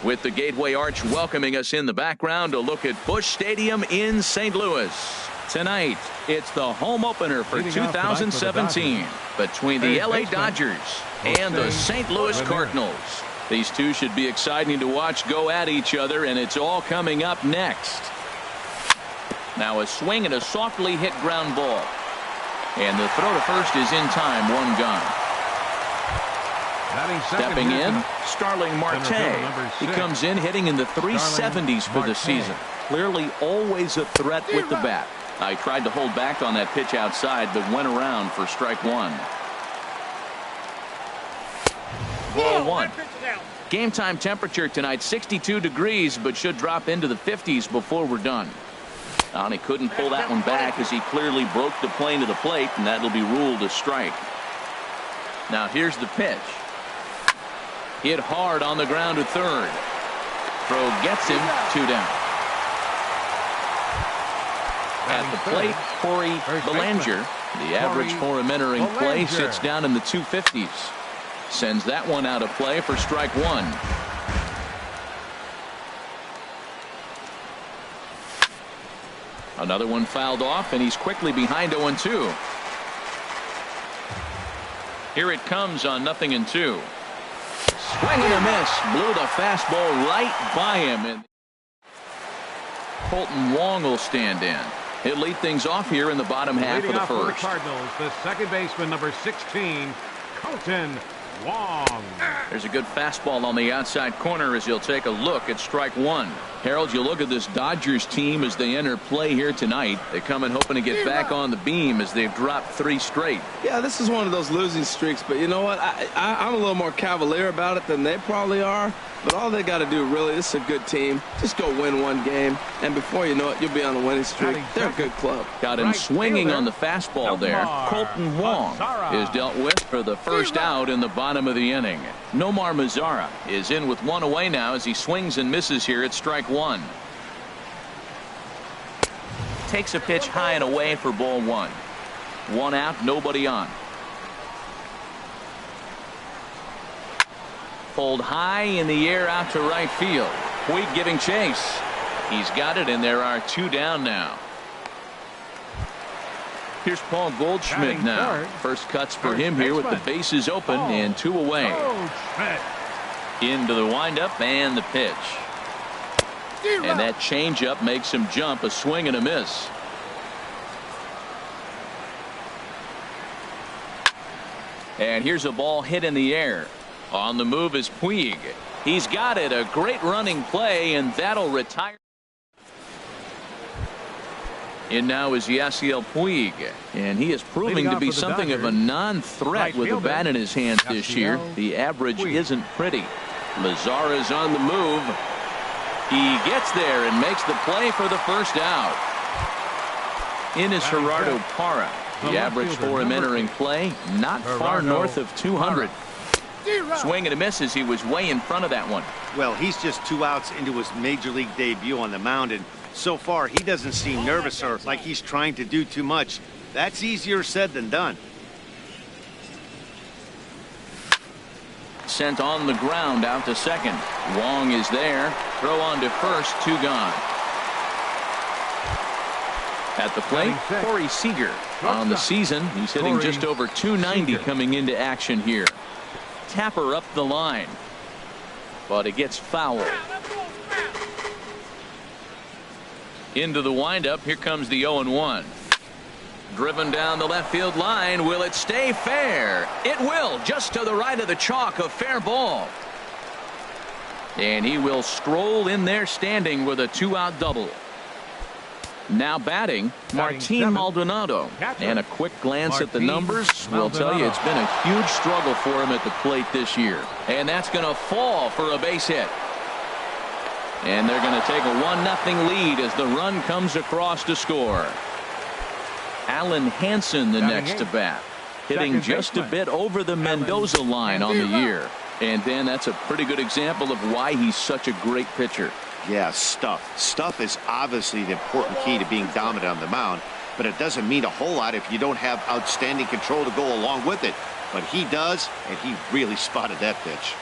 With the Gateway Arch welcoming us in the background, a look at Busch Stadium in St. Louis. Tonight, it's the home opener for 2017 between the LA Dodgers and the St. Louis Cardinals. These two should be exciting to watch go at each other, and it's all coming up next. Now a swing and a softly hit ground ball. And the throw to first is in time, one gone. Stepping in, Starling Marte. He comes in hitting in the 370s for the season. Clearly always a threat with the bat. I tried to hold back on that pitch outside, but went around for strike one. Ball one. Game time temperature tonight 62 degrees, but should drop into the 50s before we're done. And he couldn't pull that one back as he clearly broke the plane to the plate, and that'll be ruled a strike. Now here's the pitch. Hit hard on the ground to third. Throw gets him, 2 down. At the plate, Corey Bellinger. The average for him entering play sits down in the 250s. Sends that one out of play for strike one. Another one fouled off, and he's quickly behind 0-2. Here it comes on 0-2. Swing and a miss. Blew the fastball right by him. And Colton Wong will stand in. He'll lead things off here in the bottom half of the first. For the Cardinals, the second baseman, number 16, Colton Wong. There's a good fastball on the outside corner as he'll take a look at strike one. Harold, you look at this Dodgers team as they enter play here tonight. They come in hoping to get back on the beam as they've dropped 3 straight. Yeah, this is one of those losing streaks, but you know what? I'm a little more cavalier about it than they probably are. But all they got to do, really, this is a good team. Just go win one game, and before you know it, you'll be on the winning streak. They're a good club. Got him swinging on the fastball there. Colton Wong is dealt with for the first out in the bottom of the inning. Nomar Mazara is in with 1 away now as he swings and misses here at strike one. Takes a pitch high and away for ball one. 1 out, nobody on. Pulled high in the air out to right field. Puig giving chase. He's got it, and there are 2 down now. Here's Paul Goldschmidt now. First cuts for him here with the bases open and 2 away. Into the windup and the pitch. And that changeup makes him jump. A swing and a miss. And here's a ball hit in the air. On the move is Puig. He's got it. A great running play, and that'll retire. And now is Yasiel Puig, and he is proving to be something of a non-threat with the bat in his hands this year. The average isn't pretty. Mazara's on the move. He gets there and makes the play for the first out. In is Gerardo Parra. The average for him entering play, not far north of 200. Swing and a miss as he was way in front of that one. Well, he's just 2 outs into his major league debut on the mound, and so far he doesn't seem nervous or like he's trying to do too much. That's easier said than done. Sent on the ground out to second. Wong is there. Throw on to first. 2 gone. At the plate, Corey Seager. On the season, he's hitting just over 290 coming into action here. Tapper up the line, but it gets fouled. Into the windup. Here comes the 0-1. Driven down the left field line. Will it stay fair? It will. Just to the right of the chalk. A fair ball. And he will stroll in there standing with a 2-out double. Now batting, Martin Maldonado. And a quick glance at the numbers will tell you it's been a huge struggle for him at the plate this year. And that's going to fall for a base hit. And they're going to take a 1-0 lead as the run comes across to score. Alan Hansen the next to bat. Hitting just a bit over the Mendoza line on the year. And then that's a pretty good example of why he's such a great pitcher. Yeah, stuff. Stuff is obviously the important key to being dominant on the mound, but it doesn't mean a whole lot if you don't have outstanding control to go along with it. But he does, and he really spotted that pitch.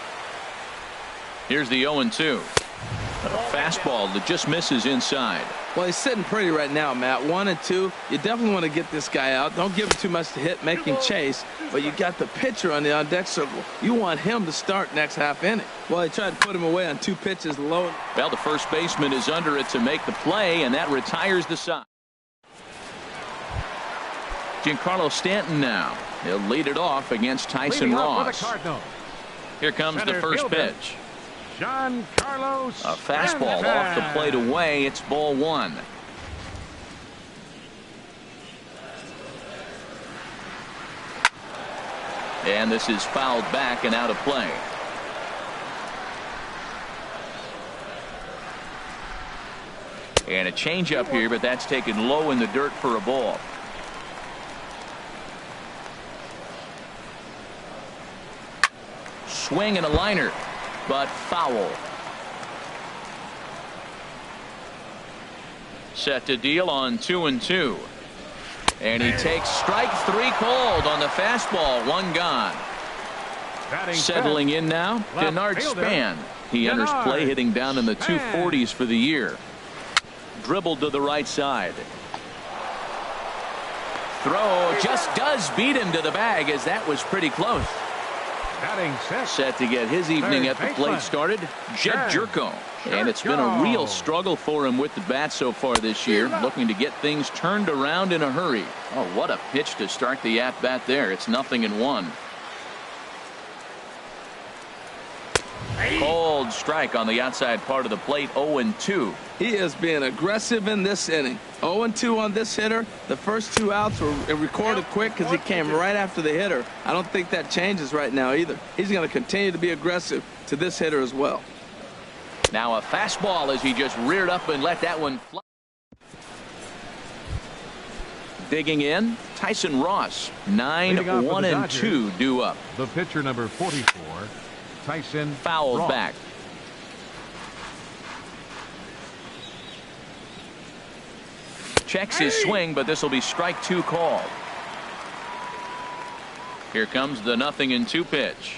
Here's the 0-2. A fastball that just misses inside. Well, he's sitting pretty right now, Matt. 1-2. You definitely want to get this guy out. Don't give him too much to hit, make him chase. But you got the pitcher on the on-deck circle. You want him to start next half inning. Well, he tried to put him away on 2 pitches low. Well, the first baseman is under it to make the play, and that retires the side. Giancarlo Stanton now. He'll lead it off against Tyson Ross. Here comes the first pitch. Giancarlo A fastball off the plate away. It's ball 1. And this is fouled back and out of play. And a changeup here, but that's taken low in the dirt for a ball. Swing and a liner, but foul. Set to deal on 2-2. And he takes strike 3 called on the fastball. 1 gone. Settling in now, Denard Span. He enters play hitting down in the 240s for the year. Dribbled to the right side. Throw just does beat him to the bag, as that was pretty close. Set to get his evening at the plate started, Jed Jerko. And it's been a real struggle for him with the bat so far this year, looking to get things turned around in a hurry. Oh, what a pitch to start the at-bat there. It's 0-1. Cold strike on the outside part of the plate. 0-2. He is being aggressive in this inning. 0-2 on this hitter. The first 2 outs were recorded quick because he came right after the hitter. I don't think that changes right now either. He's going to continue to be aggressive to this hitter as well. Now a fastball as he just reared up and let that one fly. Digging in, Tyson Ross. 9-1-2 due up. The pitcher number 44, Tyson Fouled Ross. back. Checks his swing, but this will be strike 2 called. Here comes the 0-2 pitch.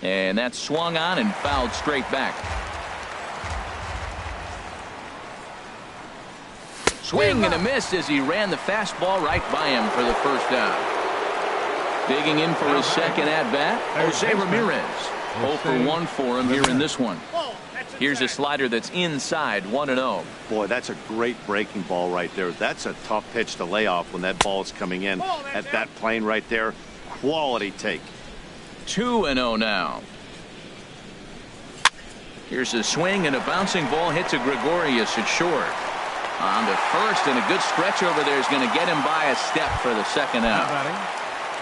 And that's swung on and fouled straight back. Swing and a miss as he ran the fastball right by him for the first out. Digging in for his second at-bat, Jose Ramirez. 0-for-1 for him here in this one. Here's a slider that's inside, 1-0. Boy, that's a great breaking ball right there. That's a tough pitch to lay off when that ball is coming in at that plane right there. Quality take. 2-0 now. Here's a swing and a bouncing ball hit to Gregorius at short. On the first, and a good stretch over there is going to get him by a step for the second out.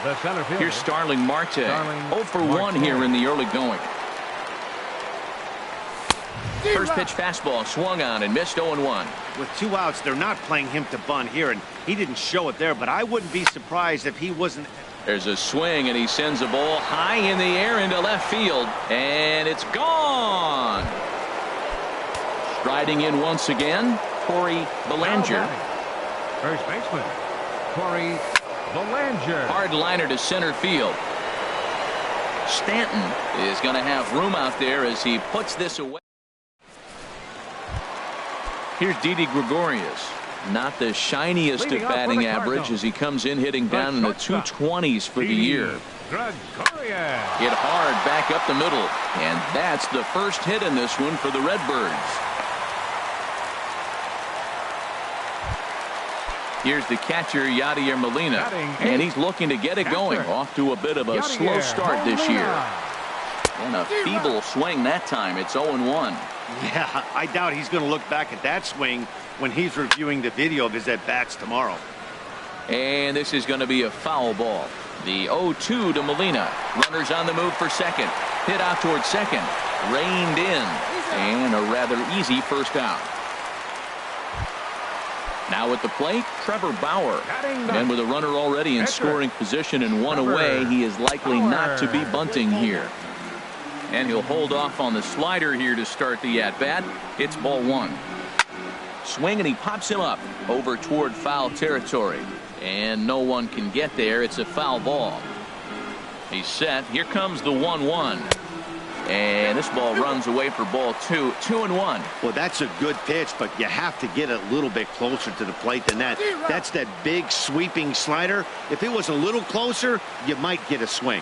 The center fielder. Here's Starling Marte. 0-for-1 here in the early going. First pitch fastball swung on and missed. 0-1. With 2 outs, they're not playing him to bunt here, and he didn't show it there, but I wouldn't be surprised if he wasn't. There's a swing, and he sends a ball high in the air into left field, and it's gone. Striding in once again, Corey Belanger. First baseman, Corey Belanger. Hard liner to center field. Stanton is going to have room out there as he puts this away. Here's Didi Gregorius. Not the shiniest of batting average as he comes in hitting down in the 220s for the year. Hit hard back up the middle, and that's the first hit in this one for the Redbirds. Here's the catcher, Yadier Molina, and he's looking to get it going. Off to a bit of a slow start this year. And a feeble swing that time. It's 0-1. Yeah, I doubt he's going to look back at that swing when he's reviewing the video of his at-bats tomorrow. And this is going to be a foul ball. The 0-2 to Molina. Runners on the move for second. Hit out towards second. Reined in. And a rather easy first out. Now at the plate, Trevor Bauer. And with a runner already in scoring position and 1 away, he is likely not to be bunting here. And he'll hold off on the slider here to start the at-bat. It's ball 1. Swing, and he pops him up over toward foul territory. And no one can get there. It's a foul ball. He's set. Here comes the 1-1. And this ball runs away for ball 2, 2-1. Well, that's a good pitch, but you have to get a little bit closer to the plate than that. That's that big sweeping slider. If it was a little closer, you might get a swing.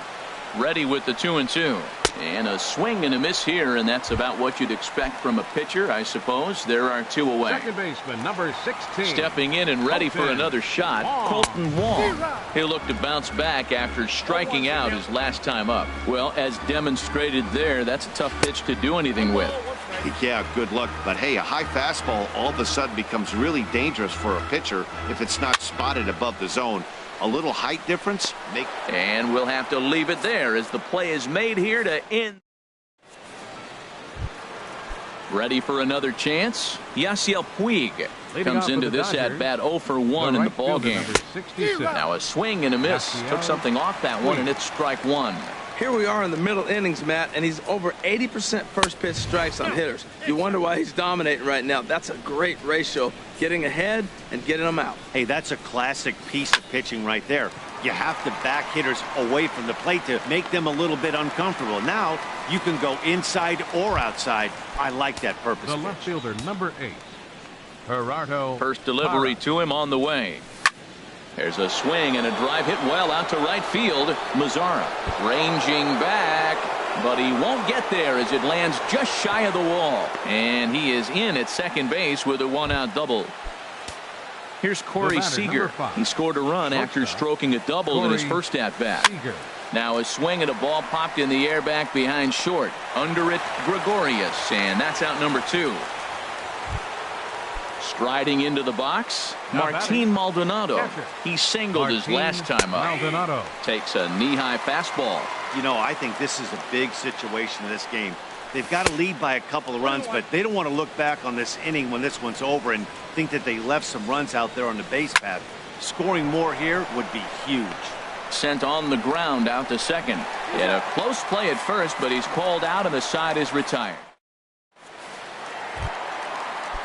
Ready with the 2-2. And a swing and a miss here, and that's about what you'd expect from a pitcher, I suppose. There are 2 away. Second baseman, number 16. Stepping in and ready for another shot, Colton Wong. He'll look to bounce back after striking out his last time up. Well, as demonstrated there, that's a tough pitch to do anything with. Yeah, good luck. But hey, a high fastball all of a sudden becomes really dangerous for a pitcher if it's not spotted above the zone. A little height difference. And we'll have to leave it there as the play is made here to end. Ready for another chance? Yasiel Puig comes into this at bat 0 for 1 in the ball game. Now a swing and a miss. Took something off that one, and it's strike 1. Here we are in the middle innings, Matt, and he's over 80% first pitch strikes on hitters. You wonder why he's dominating right now. That's a great ratio, getting ahead and getting them out. Hey, that's a classic piece of pitching right there. You have to back hitters away from the plate to make them a little bit uncomfortable. Now you can go inside or outside. I like that purpose. The left fielder, number 8, Gerardo. First delivery to him on the way. There's a swing and a drive hit well out to right field. Mazzara ranging back, but he won't get there as it lands just shy of the wall. And he is in at second base with a 1-out double. Here's Corey Seager. He scored a run after stroking a double in his first at-bat. Now a swing and a ball popped in the air back behind short. Under it, Gregorius, and that's out number 2. Striding into the box, Martin Maldonado. He singled his last time up. Maldonado Takes a knee-high fastball. You know, I think this is a big situation in this game. They've got to lead by a couple of runs, but they don't want to look back on this inning when this one's over and think that they left some runs out there on the base path. Scoring more here would be huge. Sent on the ground out to second. In a close play at first, but he's called out and the side is retired.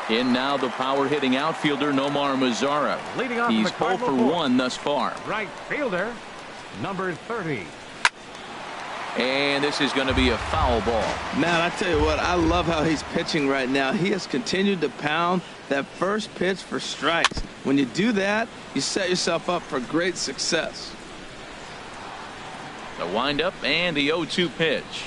In now the power-hitting outfielder Nomar Mazzara. He's 0 for 1 thus far. Right fielder, number 30. And this is going to be a foul ball. Man, I tell you what, I love how he's pitching right now. He has continued to pound that first pitch for strikes. When you do that, you set yourself up for great success. The windup and the 0-2 pitch.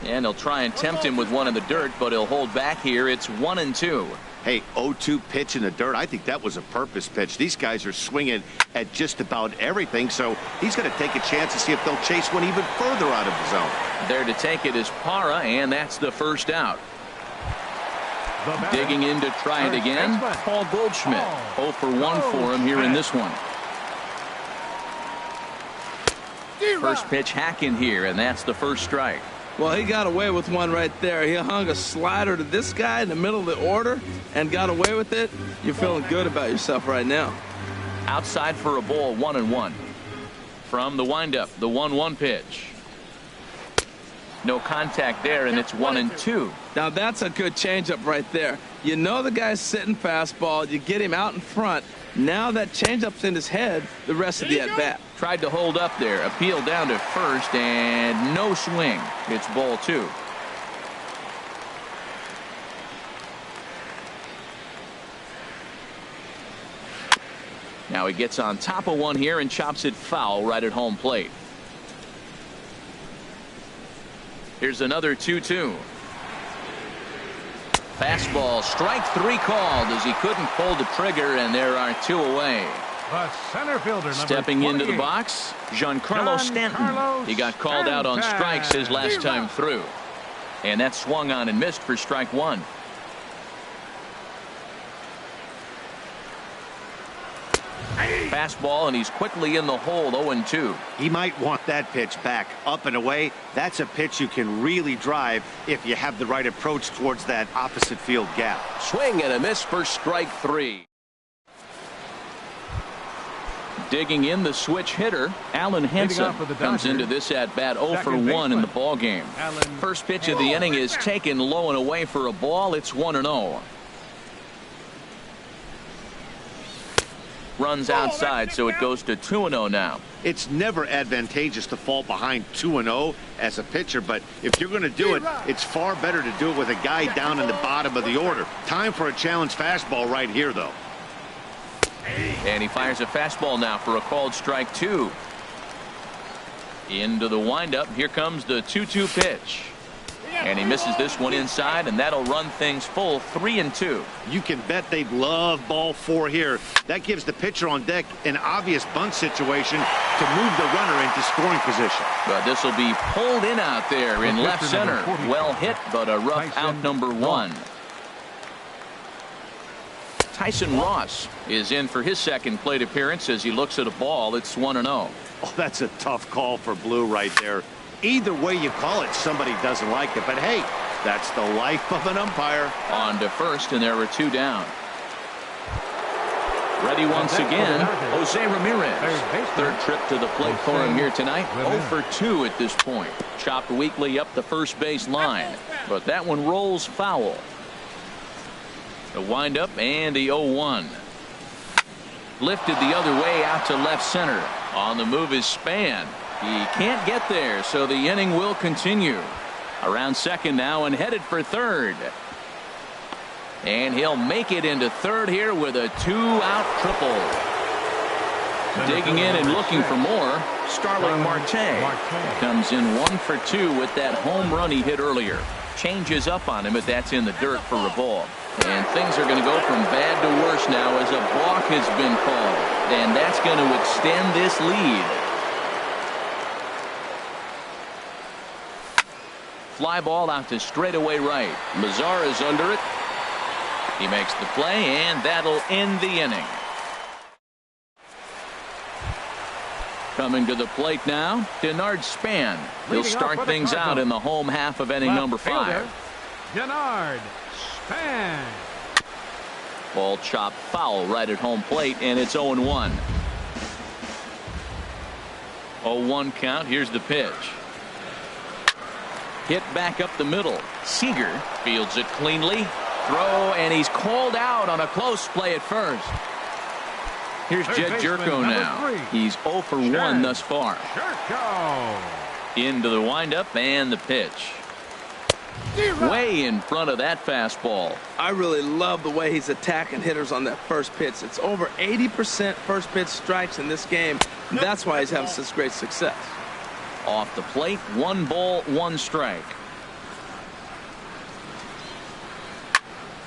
And they'll try and tempt him with one in the dirt, but he'll hold back here. It's 1-2. Hey, 0-2 pitch in the dirt. I think that was a purpose pitch. These guys are swinging at just about everything, so he's going to take a chance to see if they'll chase one even further out of the zone. There to take it is Parra, and that's the first out. Digging in to try it again, Paul Goldschmidt. 0 for 1 for him here in this one. First pitch hack in here, and that's the first strike. Well, he got away with one right there. He hung a slider to this guy in the middle of the order and got away with it. You're feeling good about yourself right now. Outside for a ball, 1-1. From the windup, the 1-1 pitch. No contact there, and it's 1-2. Now that's a good changeup right there. You know the guy's sitting fastball. You get him out in front. Now that changeup's in his head the rest of the at-bat. Tried to hold up there. Appeal down to first, and no swing. It's ball 2. Now he gets on top of one here and chops it foul right at home plate. Here's another 2-2. Fastball, strike 3 called as he couldn't pull the trigger, and there are 2 away. The center fielder, stepping into the box, Giancarlo Stanton. He got called out on strikes his last time through. And that swung on and missed for strike 1. Fastball, and he's quickly in the hole, 0-2. He might want that pitch back, up and away. That's a pitch you can really drive if you have the right approach towards that opposite field gap. Swing and a miss for strike 3. Digging in the switch hitter, Alan Henson comes into this at bat 0 for 1 in the ball game. First pitch of the inning is taken low and away for a ball. It's 1-0. runs outside, so it goes to 2-0 now. It's never advantageous to fall behind 2-0 as a pitcher, but if you're going to do it, it's far better to do it with a guy down in the bottom of the order. Time for a challenge fastball right here, though. And he fires a fastball now for a called strike 2. Into the windup. Here comes the 2-2 pitch. And he misses this one inside, and that'll run things full 3-2. You can bet they'd love ball 4 here. That gives the pitcher on deck an obvious bunt situation to move the runner into scoring position. But this will be pulled in out there in left center. Well hit, but a rough out number 1. Tyson Ross is in for his second plate appearance as he looks at a ball. It's 1-0. Oh, that's a tough call for Blue right there. Either way you call it, somebody doesn't like it. But hey, that's the life of an umpire. On to first, and there are 2 down. Ready once again, Jose Ramirez. Third trip to the plate for him here tonight. 0 for 2 at this point. Chopped weakly up the first base line, but that one rolls foul. The windup and the 0-1. Lifted the other way out to left center. On the move is Span. He can't get there, so the inning will continue. Around second now and headed for third. And he'll make it into third here with a 2-out triple. Digging in and looking for more, Starling Marte comes in 1 for 2 with that home run he hit earlier. Changes up on him, but that's in the dirt for a ball. And things are going to go from bad to worse now as a balk has been called. And that's going to extend this lead. Fly ball out to straightaway right. Mazar is under it. He makes the play, and that'll end the inning. Coming to the plate now, Denard Span. He'll start things out in the home half of inning number 5. Denard Span. Ball chopped foul right at home plate, and it's 0-1. 0-1 count. Here's the pitch. Hit back up the middle. Seager fields it cleanly. Throw, and he's called out on a close play at first. Here's Jed Jerko now. He's 0 for 1 thus far. Into the windup and the pitch. Way in front of that fastball. I really love the way he's attacking hitters on that first pitch. It's over 80% first pitch strikes in this game. That's why he's having such great success. Off the plate, 1 ball, 1 strike.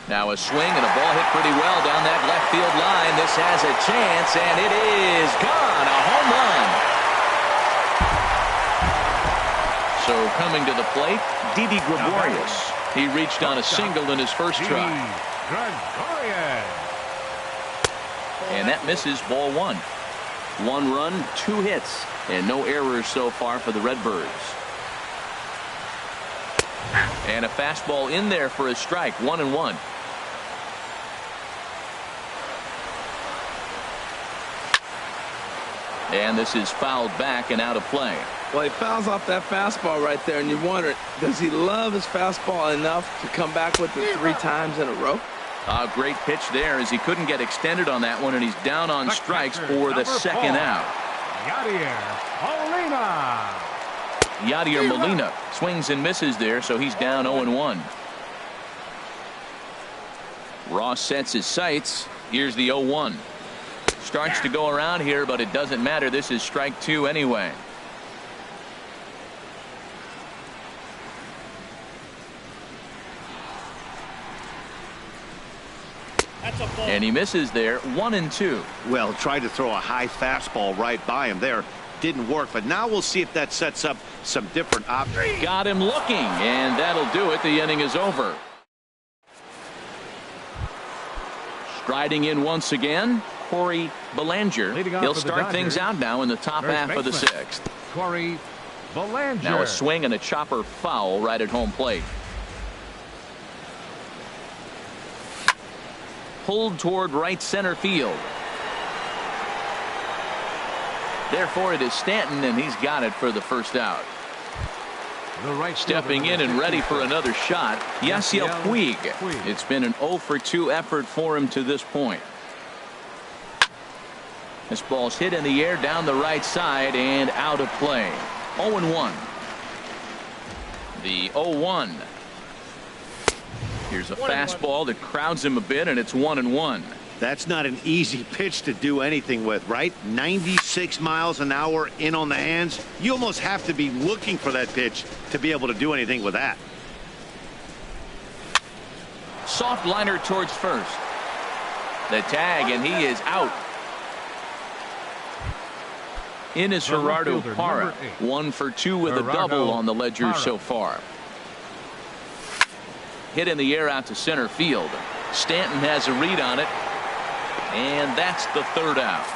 Now a swing and a ball hit pretty well down that left field line. This has a chance, and it is gone. A home run. So coming to the plate, Didi Gregorius. He reached on a single in his first try. And that misses ball 1. 1 run, 2 hits, and no errors so far for the Redbirds. And a fastball in there for a strike. 1-1. And this is fouled back and out of play. Well, he fouls off that fastball right there, and you wonder, does he love his fastball enough to come back with it 3 times in a row? A great pitch there as he couldn't get extended on that one, and he's down on strikes for the second out. Yadier Molina swings and misses there, so he's down 0-1. Ross sets his sights. Here's the 0-1. Starts to go around here, but it doesn't matter. This is strike 2 anyway. And he misses there. 1-2. Well, tried to throw a high fastball right by him there. Didn't work, but now we'll see if that sets up some different options. Got him looking, and that'll do it. The inning is over. Striding in once again, Corey Belanger. He'll start things out now in the top half of the 6th. Corey Belanger. Now a swing and a chopper foul right at home plate. Pulled toward right center field. Therefore, it is Stanton, and he's got it for the first out. Stepping in and ready for another shot, Yasiel Puig. It's been an 0 for 2 effort for him to this point. This ball's hit in the air down the right side and out of play. 0-1. The 0-1. Here's a fastball that crowds him a bit, and it's 1-1. That's not an easy pitch to do anything with, right? 96 miles an hour in on the hands. You almost have to be looking for that pitch to be able to do anything with that. Soft liner towards first. The tag, and he is out. In is Gerardo Parra. 1 for 2 with a double on the ledger so far. Hit in the air out to center field. Stanton has a read on it. And that's the third out.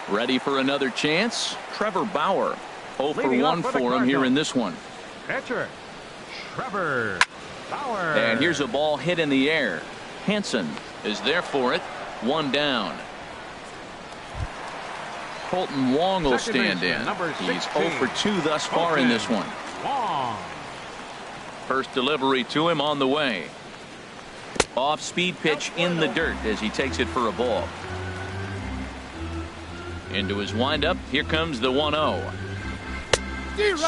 Ready for another chance? Trevor Bauer. 0 for 1 for him here in this one. Catcher, Trevor Bauer. And here's a ball hit in the air. Hansen is there for it. 1 down. Colton Wong will stand in. He's 0 for 2 thus far in this one. First delivery to him on the way. Off-speed pitch in the dirt as he takes it for a ball. Into his windup. Here comes the 1-0.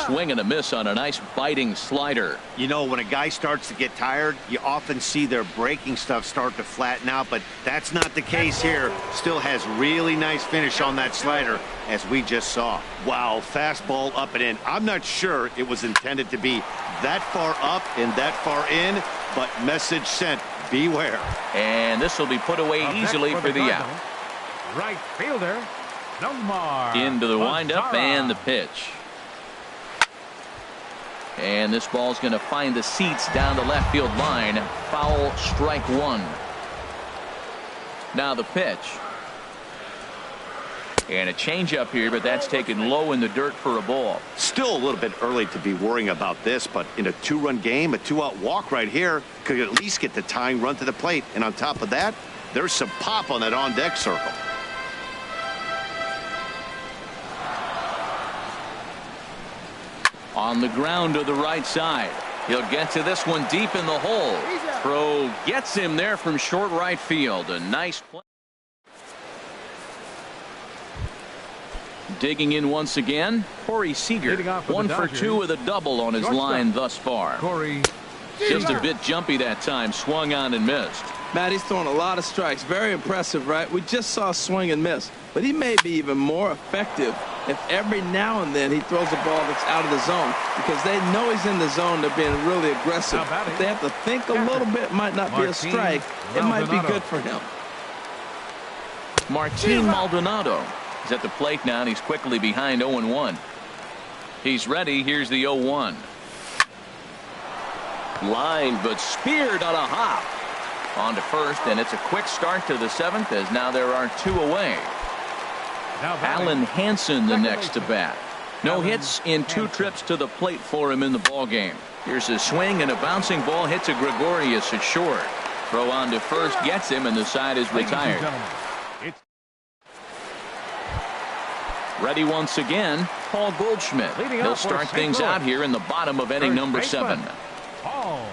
Swing and a miss on a nice biting slider. You know, when a guy starts to get tired, you often see their breaking stuff start to flatten out, but that's not the case here. Still has really nice finish on that slider, as we just saw. Wow, fastball up and in. I'm not sure it was intended to be that far up and that far in, but message sent. Beware. And this will be put away easily for the out. Right fielder, Nomar. Into the windup and the pitch. And this ball's going to find the seats down the left field line. Foul, strike 1. Now the pitch. And a changeup here, but that's taken low in the dirt for a ball. Still a little bit early to be worrying about this, but in a 2-run game, a 2-out walk right here could at least get the tying run to the plate. And on top of that, there's some pop on that on-deck circle. On the ground to the right side. He'll get to this one deep in the hole. Throw gets him there from short right field. A nice play. Digging in once again, Corey Seager. 1 for 2 with a double on his line thus far. Corey. Just a bit jumpy that time. Swung on and missed. Matt, he's throwing a lot of strikes. Very impressive, right? We just saw swing and miss. But he may be even more effective if every now and then he throws a ball that's out of the zone, because they know he's in the zone. They're being really aggressive. If they have to think a little bit, it might not be a strike. It might be good for him. Martin Maldonado is at the plate now, and he's quickly behind 0-1. He's ready. Here's the 0-1. Line, but speared on a hop. On to first, and it's a quick start to the 7th, as now there are 2 away. Alan Hansen the next to bat. No hits in 2 trips to the plate for him in the ballgame. Here's a swing and a bouncing ball hit to Gregorius at short. Throw on to first gets him, and the side is retired. Ready once again, Paul Goldschmidt. He'll start things out here in the bottom of inning number 7. Paul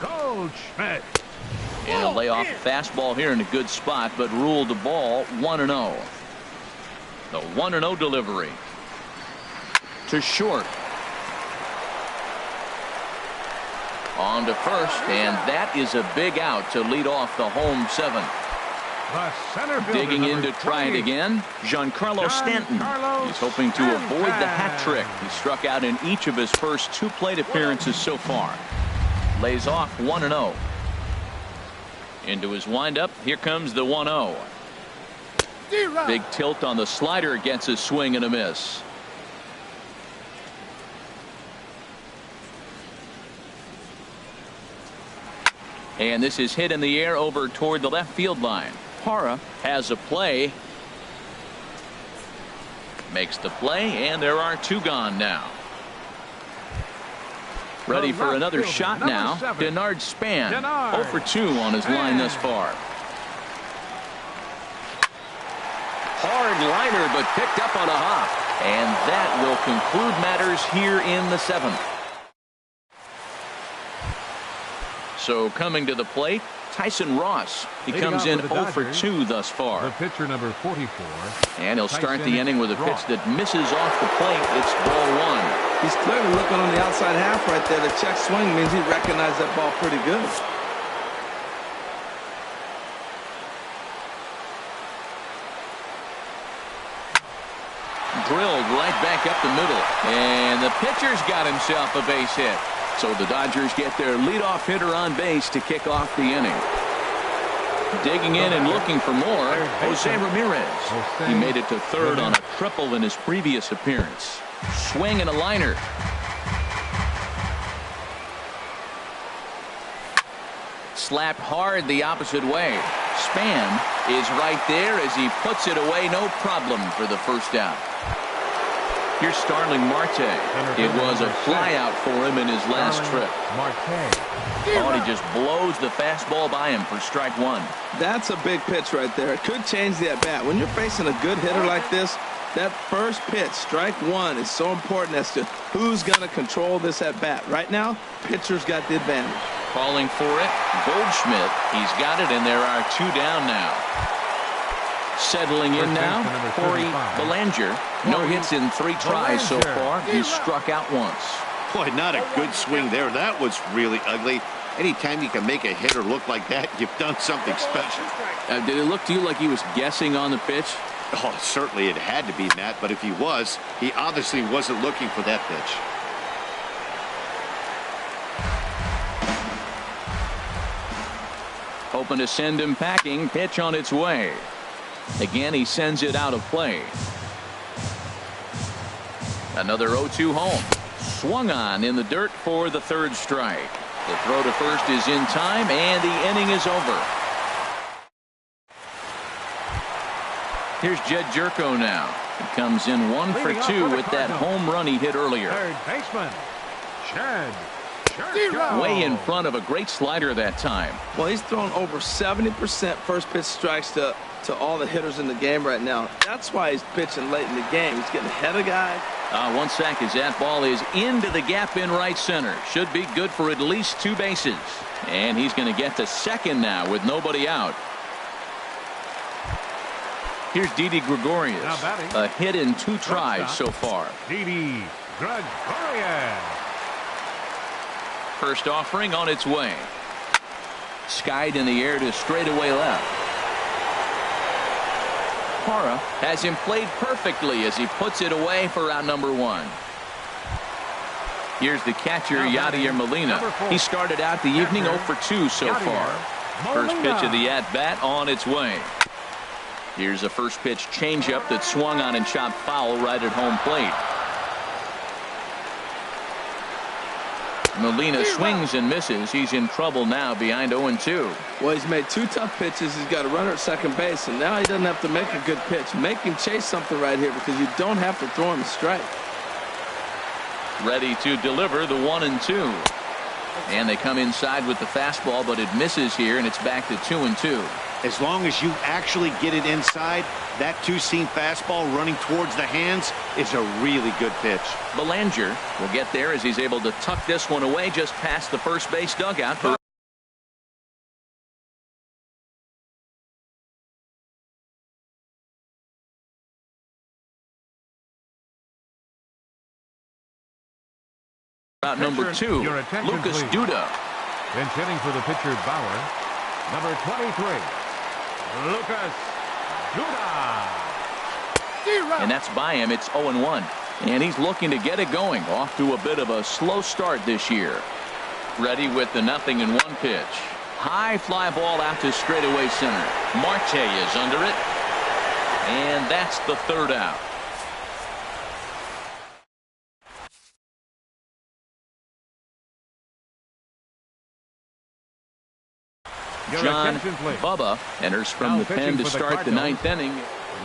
Goldschmidt. And he'll lay off a fastball here in a good spot, but ruled the ball 1-0. The 1-0 delivery to short. On to first, and that is a big out to lead off the home 7th. Digging in to try it again, Giancarlo Stanton. He's hoping to avoid the hat trick. He struck out in each of his first 2 plate appearances so far. Lays off 1-0. Into his windup, here comes the 1-0. Big tilt on the slider, gets a swing and a miss. And this is hit in the air over toward the left field line. Parra has a play. Makes the play, and there are 2 gone now. Ready for another shot now. Denard Span, 0 for 2 on his line thus far. Hard liner, but picked up on a hop. And that will conclude matters here in the 7th. So coming to the plate, Tyson Ross. He Leading comes off in for the 0 for Dodgers, 2 thus far. The pitcher number 44. And he'll start the Tyson inning with a pitch Ross. that misses off the plate. It's ball 1. He's clearly looking on the outside half right there. The check swing means he recognized that ball pretty good. Drilled right back up the middle. And the pitcher's got himself a base hit. So the Dodgers get their leadoff hitter on base to kick off the inning. Digging in and looking for more, Jose Ramirez. He made it to third on a triple in his previous appearance. Swing and a liner. Slapped hard the opposite way. Span is right there as he puts it away. No problem for the first out. Here's Starling Marte. It was a flyout for him in his last trip. Oh, and he just blows the fastball by him for strike 1. That's a big pitch right there. It could change the at-bat. When you're facing a good hitter like this, that first pitch, strike 1, is so important as to who's going to control this at-bat. Right now, pitcher's got the advantage. Calling for it, Goldschmidt. He's got it, and there are 2 down now. Settling in now, Corey Bellinger. No hits in 3 tries so far. He's struck out once. Boy, not a good swing there. That was really ugly. Anytime you can make a hitter look like that, you've done something special. Did it look to you like he was guessing on the pitch? Oh, certainly it had to be, Matt, but if he was, he obviously wasn't looking for that pitch. Hoping to send him packing. Pitch on its way. Again, he sends it out of play. Another 0-2 home. Swung on in the dirt for the 3rd strike. The throw to first is in time, and the inning is over. Here's Jed Jerko now. He comes in 1 for 2 with that home run he hit earlier. Third baseman, Jed Jerko. Way in front of a great slider that time. Well, he's thrown over 70% first pitch strikes to all the hitters in the game right now. That's why he's pitching late in the game. He's getting ahead of guys. 1 sack as that ball is into the gap in right center. Should be good for at least 2 bases. And he's going to get to second now with nobody out. Here's Didi Gregorius. A hit in 2 tries so far. Didi Gregorius. First offering on its way. Skied in the air to straightaway left. Parra has him played perfectly as he puts it away for out number 1. Here's the catcher, Yadier Molina. He started out the evening 0 for 2 so far. First pitch of the at-bat on its way. Here's a first pitch changeup that swung on and chopped foul right at home plate. Molina swings and misses. He's in trouble now behind 0-2. Well, he's made 2 tough pitches. He's got a runner at second base, and now he doesn't have to make a good pitch. Make him chase something right here because you don't have to throw him a strike. Ready to deliver the 1-2. And they come inside with the fastball, but it misses here, and it's back to 2-2. As long as you actually get it inside, that 2-seam fastball running towards the hands is a really good pitch. Bellinger will get there as he's able to tuck this one away just past the first base dugout. For out number 2, Lucas Duda. Bench hitting for the pitcher, Bauer. Number 23, Lucas Duda. And that's by him. It's 0-1. And he's looking to get it going. Off to a bit of a slow start this year. Ready with the 0-1 pitch. High fly ball out to straightaway center. Marte is under it. And that's the 3rd out. John Bubba enters from the pen to start the 9th inning.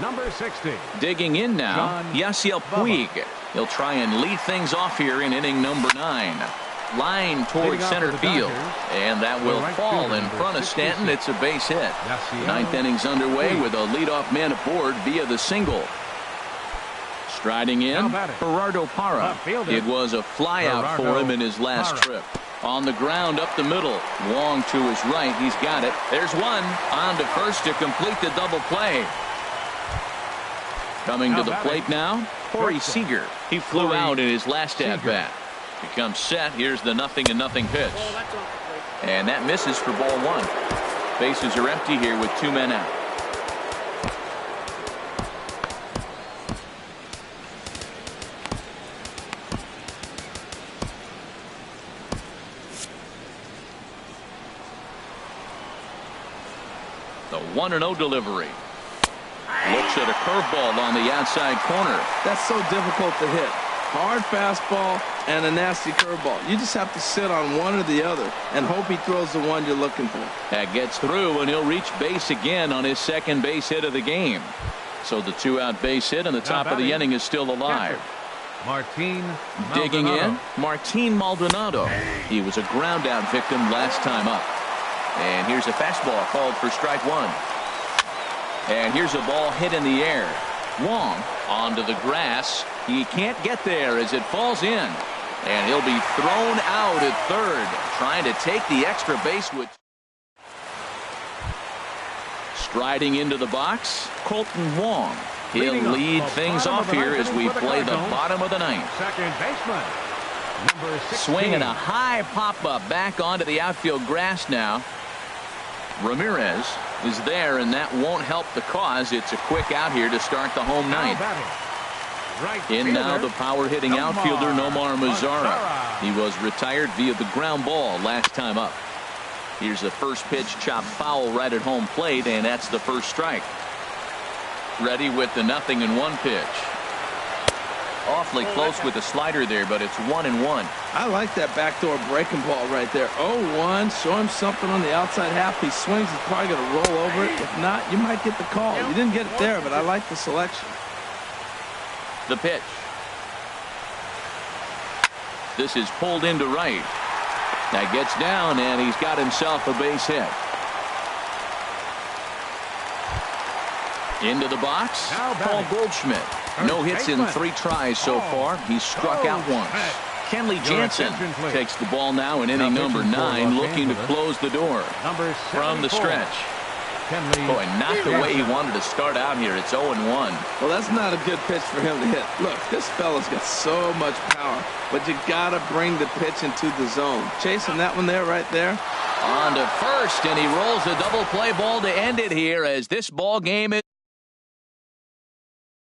Number 60. Digging in now, Yasiel Puig. He'll try and lead things off here in inning number 9. Line towards center field. And that will fall in front of Stanton. It's a base hit. The 9th inning's underway with a leadoff man aboard via the single. Striding in, Gerardo Parra. It was a flyout for him in his last trip. On the ground up the middle. Wong to his right. He's got it. There's one. On to first to complete the double play. Coming to the plate now, Corey Seager. He flew out in his last at-bat. Becomes set. Here's the 0-0 pitch. And that misses for ball one. Bases are empty here with 2 men out. The 1-0 delivery. Looks at a curveball on the outside corner. That's so difficult to hit. Hard fastball and a nasty curveball. You just have to sit on one or the other and hope he throws the one you're looking for. That gets through, and he'll reach base again on his second base hit of the game. So the 2-out base hit and the top of the inning is still alive. Martin Digging in, Martin Maldonado. He was a ground out victim last time up. And here's a fastball called for strike one. And here's a ball hit in the air. Wong onto the grass. He can't get there as it falls in. And he'll be thrown out at third, trying to take the extra base with. Striding into the box, Colton Wong. He'll lead things off here as we play the bottom of the ninth. Second baseman, number 16. Swinging a high pop-up back onto the outfield grass now. Ramirez is there, and that won't help the cause. It's a quick out here to start the home ninth. In now the power-hitting outfielder Nomar Mazara. He was retired via the ground ball last time up. Here's the first pitch, chopped foul right at home plate, and that's the first strike. Ready with the 0-1 pitch. Awfully close with the slider there, but it's 1-1. I like that backdoor breaking ball right there. 0-1. Show him something on the outside half. He swings, he's probably going to roll over it. If not, you might get the call. You didn't get it there, but I like the selection. The pitch. This is pulled into right. That gets down, and he's got himself a base hit. Into the box, Paul Goldschmidt. No hits in 3 tries so far. He's struck out once. Kenley Jansen takes the ball now in inning number 9, looking to close the door from the stretch. Boy, not the way he wanted to start out here. It's 0-1. Well, that's not a good pitch for him to hit. Look, this fella's got so much power, but you got to bring the pitch into the zone. Chasing that one there, right there. On to first, and he rolls a double play ball to end it here as this ball game is